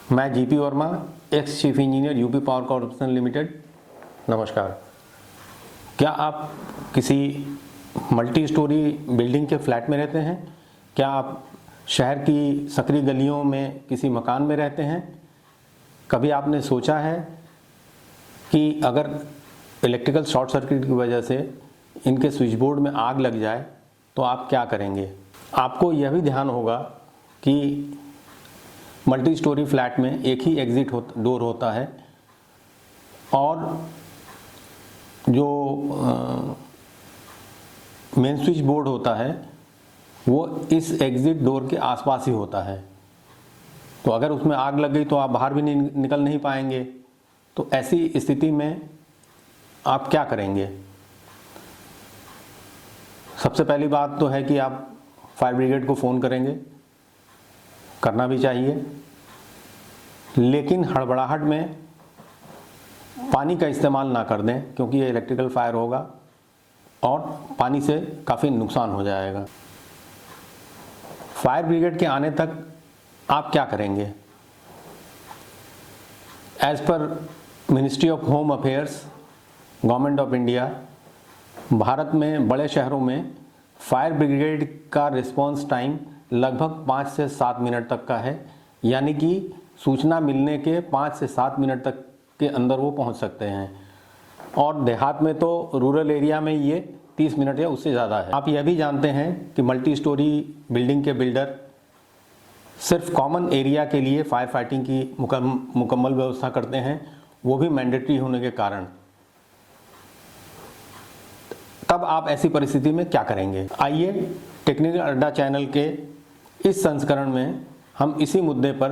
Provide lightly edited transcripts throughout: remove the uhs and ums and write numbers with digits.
मैं GP Verma, ex chief engineer UP power corporation limited. नमस्कार। क्या आप किसी मल्टी स्टोरी बिल्डिंग के फ्लैट में रहते हैं? क्या आप शहर की सकरी गलियों में किसी मकान में रहते हैं? कभी आपने सोचा है कि अगर इलेक्ट्रिकल शॉर्ट सर्किट की वजह से इनके स्विच बोर्ड में आग लग जाए तो आप क्या करेंगे? आपको यह भी ध्यान होगा कि मल्टी स्टोरी फ्लैट में एक ही एग्ज़िट डोर होता है और जो मेन स्विच बोर्ड होता है वो इस एग्ज़िट डोर के आसपास ही होता है। तो अगर उसमें आग लग गई तो आप बाहर भी निकल नहीं पाएंगे। तो ऐसी स्थिति में आप क्या करेंगे? सबसे पहली बात तो है कि आप फायर ब्रिगेड को फ़ोन करेंगे, करना भी चाहिए, लेकिन हड़बड़ाहट में पानी का इस्तेमाल ना कर दें, क्योंकि ये इलेक्ट्रिकल फायर होगा और पानी से काफ़ी नुकसान हो जाएगा। फायर ब्रिगेड के आने तक आप क्या करेंगे? As per ministry of home affairs, government of India, Bharat में बड़े शहरों में फायर ब्रिगेड का रिस्पांस टाइम लगभग 5 से 7 मिनट तक का है, यानी कि सूचना मिलने के 5 से 7 मिनट तक के अंदर वो पहुंच सकते हैं। और देहात में तो रूरल एरिया में ये 30 मिनट या उससे ज़्यादा है। आप यह भी जानते हैं कि मल्टी स्टोरी बिल्डिंग के बिल्डर सिर्फ कॉमन एरिया के लिए फायर फाइटिंग की मुकम्मल व्यवस्था करते हैं, वो भी मैंडेटरी होने के कारण। तब आप ऐसी परिस्थिति में क्या करेंगे? आइए टेक्निकल अड्डा चैनल के इस संस्करण में हम इसी मुद्दे पर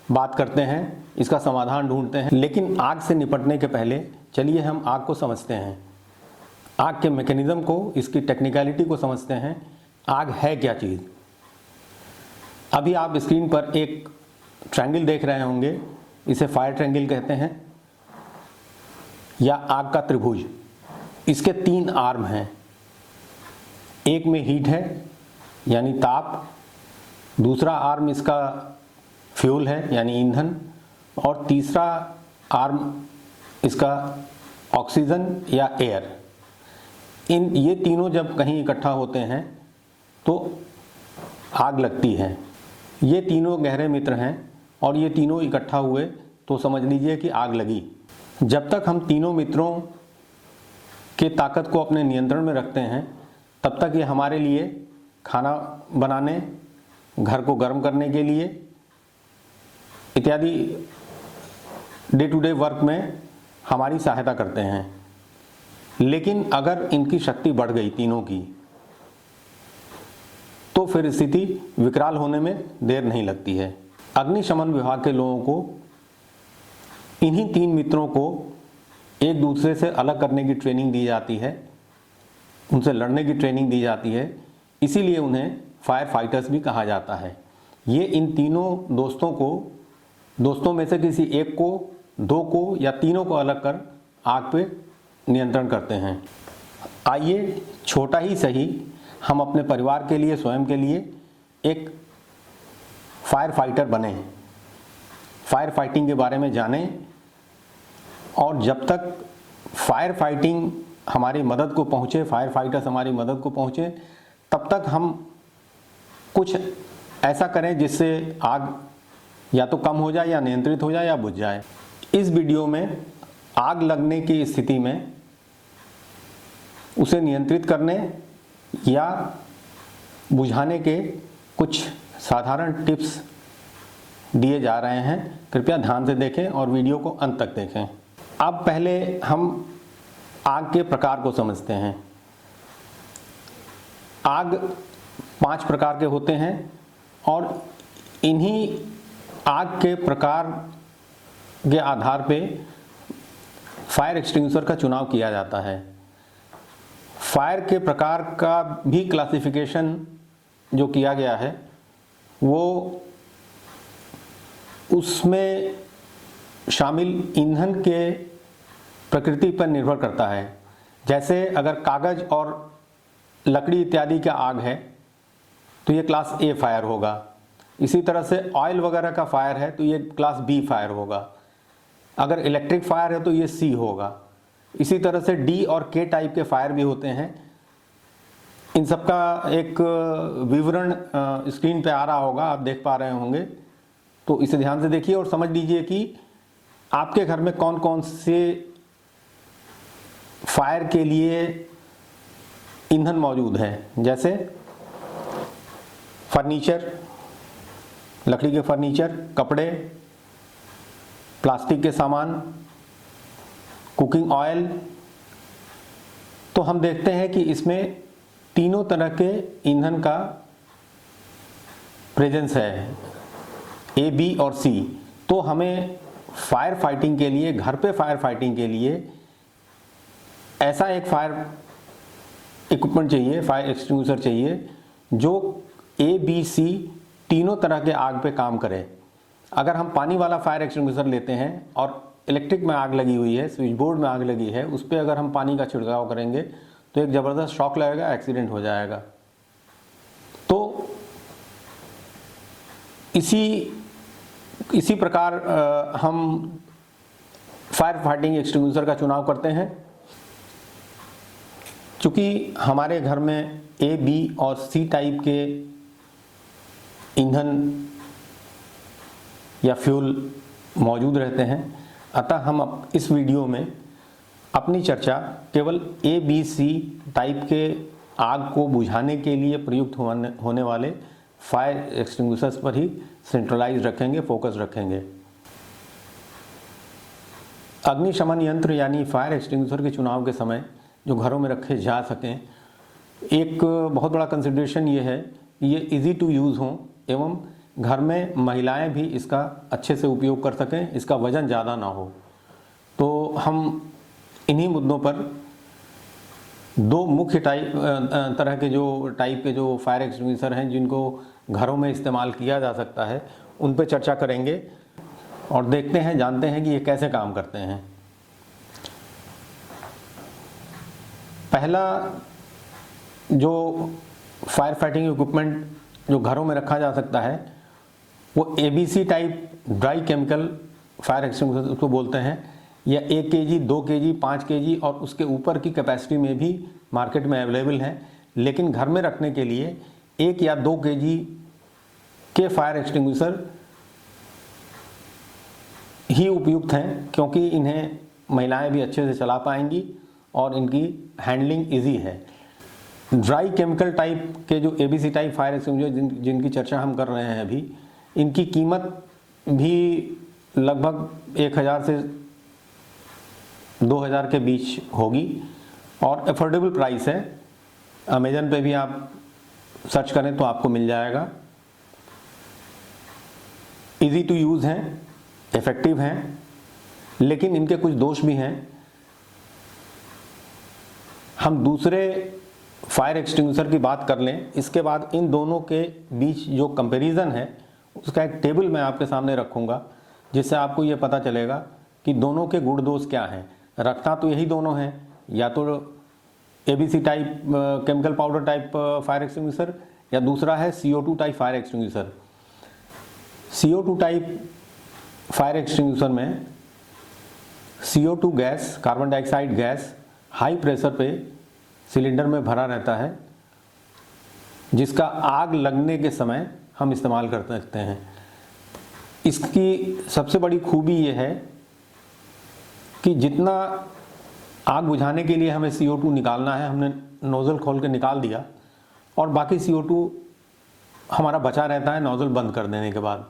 बात करते हैं, इसका समाधान ढूंढते हैं। लेकिन आग से निपटने के पहले चलिए हम आग को समझते हैं, आग के मैकेनिज्म को, इसकी टेक्निकलिटी को समझते हैं। आग है क्या चीज़? अभी आप स्क्रीन पर एक ट्रायंगल देख रहे होंगे, इसे फायर ट्रायंगल कहते हैं या आग का त्रिभुज। इसके 3 आर्म हैं। एक में हीट है यानी ताप, दूसरा आर्म इसका फ्यूल है यानी ईंधन, और तीसरा आर्म इसका ऑक्सीजन या एयर। ये तीनों जब कहीं इकट्ठा होते हैं तो आग लगती है। ये तीनों गहरे मित्र हैं और ये तीनों इकट्ठा हुए तो समझ लीजिए कि आग लगी। जब तक हम तीनों मित्रों के ताकत को अपने नियंत्रण में रखते हैं तब तक ये हमारे लिए खाना बनाने, घर को गर्म करने के लिए इत्यादि डे टू डे वर्क में हमारी सहायता करते हैं। लेकिन अगर इनकी शक्ति बढ़ गई तीनों की तो फिर स्थिति विकराल होने में देर नहीं लगती है। अग्निशमन विभाग के लोगों को इन्हीं 3 मित्रों को एक दूसरे से अलग करने की ट्रेनिंग दी जाती है, उनसे लड़ने की ट्रेनिंग दी जाती है, इसीलिए उन्हें फायर फाइटर्स भी कहा जाता है। ये इन तीनों दोस्तों में से किसी एक को, 2 को या तीनों को अलग कर आग पे नियंत्रण करते हैं। आइए छोटा ही सही हम अपने परिवार के लिए, स्वयं के लिए एक फायर फाइटर बने, फायर फाइटिंग के बारे में जानें। और जब तक फायर फाइटिंग हमारी मदद को पहुँचे, फायर फाइटर्स हमारी मदद को पहुँचे, तब तक हम कुछ ऐसा करें जिससे आग या तो कम हो जाए या नियंत्रित हो जाए या बुझ जाए। इस वीडियो में आग लगने की स्थिति में उसे नियंत्रित करने या बुझाने के कुछ साधारण टिप्स दिए जा रहे हैं। कृपया ध्यान से देखें और वीडियो को अंत तक देखें। अब पहले हम आग के प्रकार को समझते हैं। आग 5 प्रकार के होते हैं और इन्हीं आग के प्रकार के आधार पे फायर एक्सटिंग्विशर का चुनाव किया जाता है। फायर के प्रकार का भी क्लासिफिकेशन जो किया गया है वो उसमें शामिल ईंधन के प्रकृति पर निर्भर करता है। जैसे अगर कागज़ और लकड़ी इत्यादि का आग है तो ये क्लास ए फायर होगा। इसी तरह से ऑयल वगैरह का फायर है तो ये क्लास बी फायर होगा। अगर इलेक्ट्रिक फायर है तो ये सी होगा। इसी तरह से डी और के टाइप के फायर भी होते हैं। इन सब का एक विवरण स्क्रीन पे आ रहा होगा, आप देख पा रहे होंगे, तो इसे ध्यान से देखिए और समझ लीजिए कि आपके घर में कौन कौन से फायर के लिए ईंधन मौजूद है। जैसे फर्नीचर, लकड़ी के फर्नीचर, कपड़े, प्लास्टिक के सामान, कुकिंग ऑयल। तो हम देखते हैं कि इसमें तीनों तरह के ईंधन का प्रेजेंस है, ए, बी और सी। तो हमें फायर फाइटिंग के लिए, घर पे फायर फाइटिंग के लिए ऐसा एक फायर इक्विपमेंट चाहिए, फायर एक्सटिंग्विशर चाहिए जो ए, बी, सी तीनों तरह के आग पे काम करे। अगर हम पानी वाला फायर एक्सटिंग्विशर लेते हैं और इलेक्ट्रिक में आग लगी हुई है, स्विच बोर्ड में आग लगी है, उस पर अगर हम पानी का छिड़काव करेंगे तो एक ज़बरदस्त शॉक लगेगा, एक्सीडेंट हो जाएगा। तो इसी प्रकार हम फायर फाइटिंग एक्सटिंग्विशर का चुनाव करते हैं। चूँकि हमारे घर में ए, बी और सी टाइप के ईंधन या फ्यूल मौजूद रहते हैं, अतः हम इस वीडियो में अपनी चर्चा केवल ए, बी, सी टाइप के आग को बुझाने के लिए प्रयुक्त होने वाले फायर एक्सटिंग्विशर्स पर ही सेंट्रलाइज रखेंगे, फोकस रखेंगे। अग्निशमन यंत्र यानी फायर एक्सटिंग्विशर के चुनाव के समय जो घरों में रखे जा सकें, एक बहुत बड़ा कंसिडरेशन ये है कि ये इजी टू यूज़ हों एवं घर में महिलाएं भी इसका अच्छे से उपयोग कर सकें, इसका वज़न ज़्यादा ना हो। तो हम इन्हीं मुद्दों पर दो मुख्य तरह के जो फायर एक्सटिंग्विशर हैं जिनको घरों में इस्तेमाल किया जा सकता है, उन पर चर्चा करेंगे और देखते हैं, जानते हैं कि ये कैसे काम करते हैं। पहला जो फायर फाइटिंग इक्विपमेंट जो घरों में रखा जा सकता है वो ABC type dry chemical fire extinguisher उसको बोलते हैं। यह 1 केजी, 2 केजी, 5 केजी और उसके ऊपर की कैपेसिटी में भी मार्केट में अवेलेबल हैं। लेकिन घर में रखने के लिए 1 या 2 केजी के फायर एक्सटिंग्विशर ही उपयुक्त हैं, क्योंकि इन्हें महिलाएं भी अच्छे से चला पाएंगी और इनकी हैंडलिंग इजी है। ड्राई केमिकल टाइप के जो एबीसी टाइप फायर एक्सटिंग्विशर जिनकी चर्चा हम कर रहे हैं अभी, इनकी कीमत भी लगभग 1000 से 2000 के बीच होगी और अफोर्डेबल प्राइस है। अमेजन पे भी आप सर्च करें तो आपको मिल जाएगा। इजी टू यूज़ हैं, इफ़ेक्टिव हैं, लेकिन इनके कुछ दोष भी हैं। हम दूसरे फायर एक्सटिंग्विशर की बात कर लें, इसके बाद इन दोनों के बीच जो कंपैरिजन है उसका एक टेबल मैं आपके सामने रखूँगा, जिससे आपको ये पता चलेगा कि दोनों के गुण दोष क्या हैं। रखना तो यही दोनों हैं, या तो ABC type chemical powder type fire extinguisher, या दूसरा है CO2 type fire extinguisher. CO2 type fire extinguisher में CO2 gas, carbon dioxide gas high pressure पे सिलेंडर में भरा रहता है, जिसका आग लगने के समय हम इस्तेमाल कर सकते हैं। इसकी सबसे बड़ी खूबी ये है कि जितना आग बुझाने के लिए हमें CO2 निकालना है, हमने नोज़ल खोल के निकाल दिया और बाकी CO2 हमारा बचा रहता है नोज़ल बंद कर देने के बाद,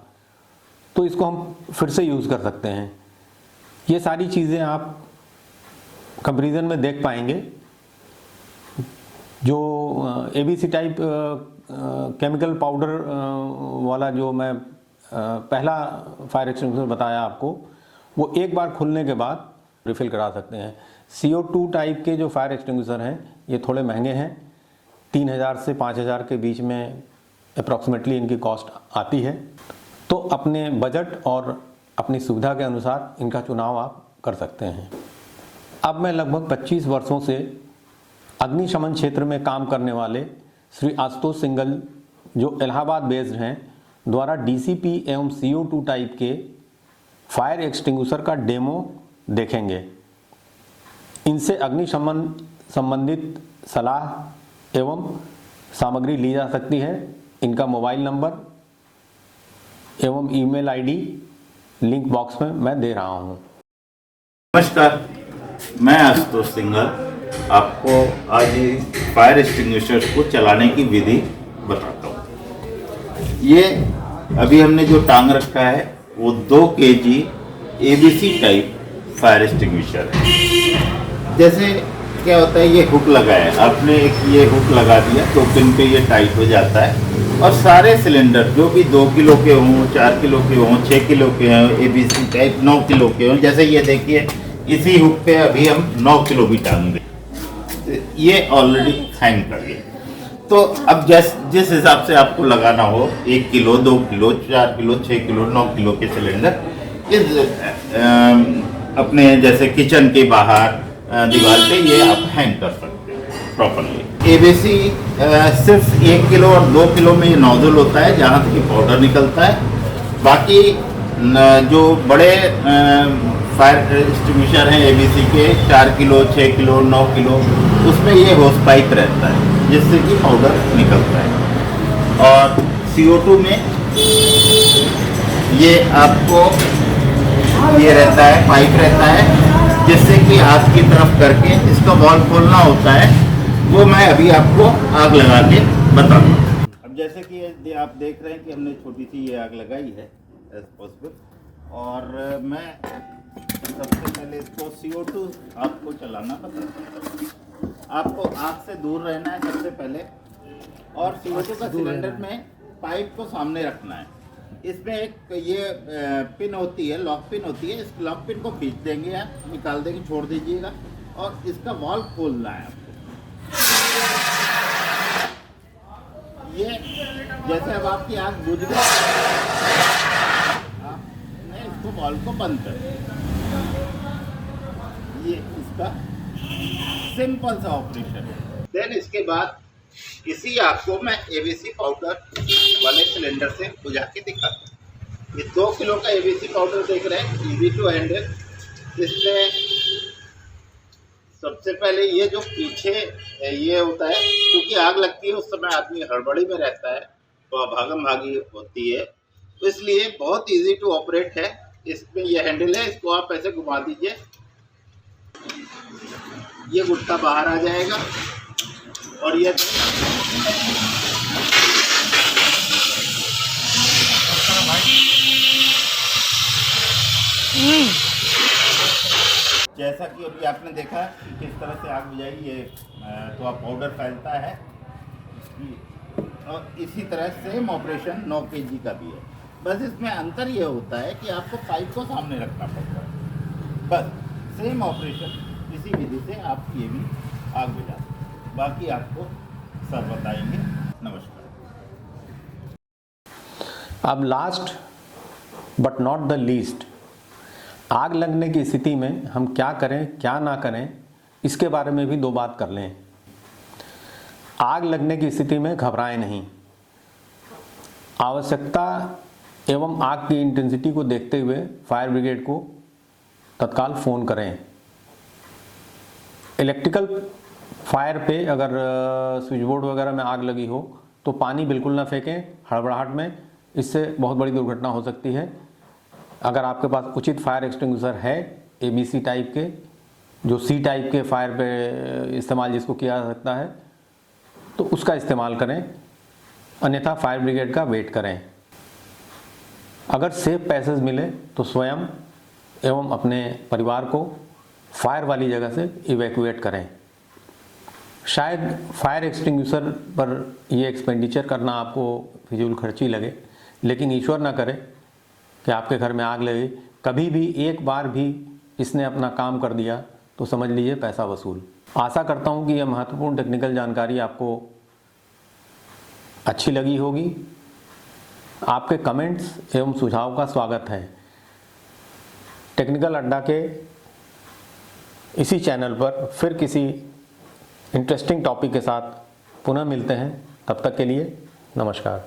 तो इसको हम फिर से यूज़ कर सकते हैं। ये सारी चीज़ें आप कंपैरिजन में देख पाएंगे। जो एबीसी टाइप केमिकल पाउडर वाला जो मैं पहला फायर एक्सटिंग्विशर बताया आपको, वो एक बार खुलने के बाद रिफ़िल करा सकते हैं। CO2 टाइप के जो फायर एक्सटिंग्विशर हैं ये थोड़े महंगे हैं, 3000 से 5000 के बीच में अप्रॉक्सीमेटली इनकी कॉस्ट आती है। तो अपने बजट और अपनी सुविधा के अनुसार इनका चुनाव आप कर सकते हैं। अब मैं लगभग 25 वर्षों से अग्निशमन क्षेत्र में काम करने वाले श्री आशुतोष सिंघल जो इलाहाबाद बेस्ड हैं, द्वारा डीसीपी एवं CO2 टाइप के फायर एक्सटिंग्विशर का डेमो देखेंगे। इनसे अग्निशमन संबंधित सलाह एवं सामग्री ली जा सकती है। इनका मोबाइल नंबर एवं ईमेल आईडी लिंक बॉक्स में मैं दे रहा हूं। नमस्कार, मैं आशुतोष सिंघल आपको आज फायर एक्सटिंग्विशर्स को चलाने की विधि बताता हूँ। ये अभी हमने जो टांग रखा है वो 2 kg ABC type fire extinguisher है। जैसे क्या होता है, ये हुक लगा है, आपने एक ये हुक लगा दिया तो पिन पे ये टाइट हो जाता है और सारे सिलेंडर जो भी 2 किलो के हों, 4 किलो के हों, 6 किलो के हों, ABC टाइप 9 किलो के हों, जैसे ये देखिए इसी हुक पे अभी हम 9 किलो भी टांगेंगे, ये ऑलरेडी हैंग कर गए। तो अब जिस हिसाब से आपको लगाना हो, 1 kilo, 2 kilo, 4 kilo, 6 kilo, 9 kilo के सिलेंडर अपने जैसे किचन के बाहर दीवार पे ये आप हैंग कर सकते हैं प्रॉपरली। ABC सिर्फ 1 किलो और 2 किलो में ये नोजल होता है जहाँ तक पाउडर निकलता है। बाकी जो बड़े फायर एक्सटिंग्विशर हैं ABC के 4 किलो, 6 किलो, 9 किलो, उसमें ये होस पाइप रहता है जिससे कि पाउडर निकलता है। और CO2 में ये आपको ये रहता है, पाइप रहता है जिससे कि आग की तरफ करके इसका वॉल्व खोलना होता है। वो मैं अभी आपको आग लगा के बताऊंगा। अब जैसे कि आप देख रहे हैं कि हमने छोटी सी ये आग लगाई है एज पॉसिबल, और मैं सबसे पहले इसको CO2 आपको चलाना बताता हूँ। आपको आग से दूर रहना है सबसे पहले, और CO2 का सिलेंडर में पाइप को सामने रखना है। इसमें एक ये पिन होती है, लॉक पिन होती है, इस लॉक पिन को खींच देंगे आप, निकाल देंगे, छोड़ दीजिएगा और इसका वॉल्व खोलना है आपको। ये जैसे अब आपकी आग बुझ गई, आपने इसको वॉल्व को बंद कर दिया। ये इसका सिंपल सा ऑपरेशन है। देन इसके बाद इसी आग को मैं ABC पाउडर वाले सिलेंडर से बुझा के दिखाता हूँ। ये 2 किलो का ABC पाउडर देख रहे हैं, EV टू हैंडल। इसमें सबसे पहले ये जो पीछे ये होता है, क्योंकि आग लगती है उस समय आदमी हड़बड़ी में रहता है तो भागम भागी होती है, तो इसलिए बहुत इजी टू ऑपरेट है। इसमें ये हैंडल है, इसको आप ऐसे घुमा दीजिए, ये गुट्टा बाहर आ जाएगा और ये जैसा कि अभी आपने देखा कि किस तरह से आग बुझाई, ये तो आप पाउडर फैलता है और इसी तरह सेम ऑपरेशन 9 kg का भी है। बस इसमें अंतर ये होता है कि आपको पाइप को सामने रखना पड़ता है। बस सेम ऑपरेशन इसी विधि से आप ये भी आग बुझा सकते हैं। बाकी आपको सर बताएंगे। नमस्कार। अब last but not the least, आग लगने की स्थिति में हम क्या करें क्या ना करें, इसके बारे में भी 2 बात कर लें। आग लगने की स्थिति में घबराएं नहीं। आवश्यकता एवं आग की इंटेंसिटी को देखते हुए फायर ब्रिगेड को तत्काल फ़ोन करें। इलेक्ट्रिकल फायर पे अगर स्विच बोर्ड वगैरह में आग लगी हो तो पानी बिल्कुल ना फेंकें हड़बड़ाहट में, इससे बहुत बड़ी दुर्घटना हो सकती है। अगर आपके पास उचित फायर एक्सटिंग्विशर है ABC टाइप के, जो C टाइप के फायर पे इस्तेमाल जिसको किया जा सकता है, तो उसका इस्तेमाल करें, अन्यथा फायर ब्रिगेड का वेट करें। अगर सेफ पैसेज मिले तो स्वयं एवं अपने परिवार को फायर वाली जगह से इवैक्यूएट करें। शायद फायर एक्सटिंग्विशर पर ये एक्सपेंडिचर करना आपको फिजूल खर्ची लगे, लेकिन ईश्वर ना करे कि आपके घर में आग लगे, कभी भी एक बार भी इसने अपना काम कर दिया तो समझ लीजिए पैसा वसूल। आशा करता हूँ कि यह महत्वपूर्ण टेक्निकल जानकारी आपको अच्छी लगी होगी। आपके कमेंट्स एवं सुझाव का स्वागत है। टेक्निकल अड्डा के इसी चैनल पर फिर किसी इंटरेस्टिंग टॉपिक के साथ पुनः मिलते हैं। तब तक के लिए नमस्कार।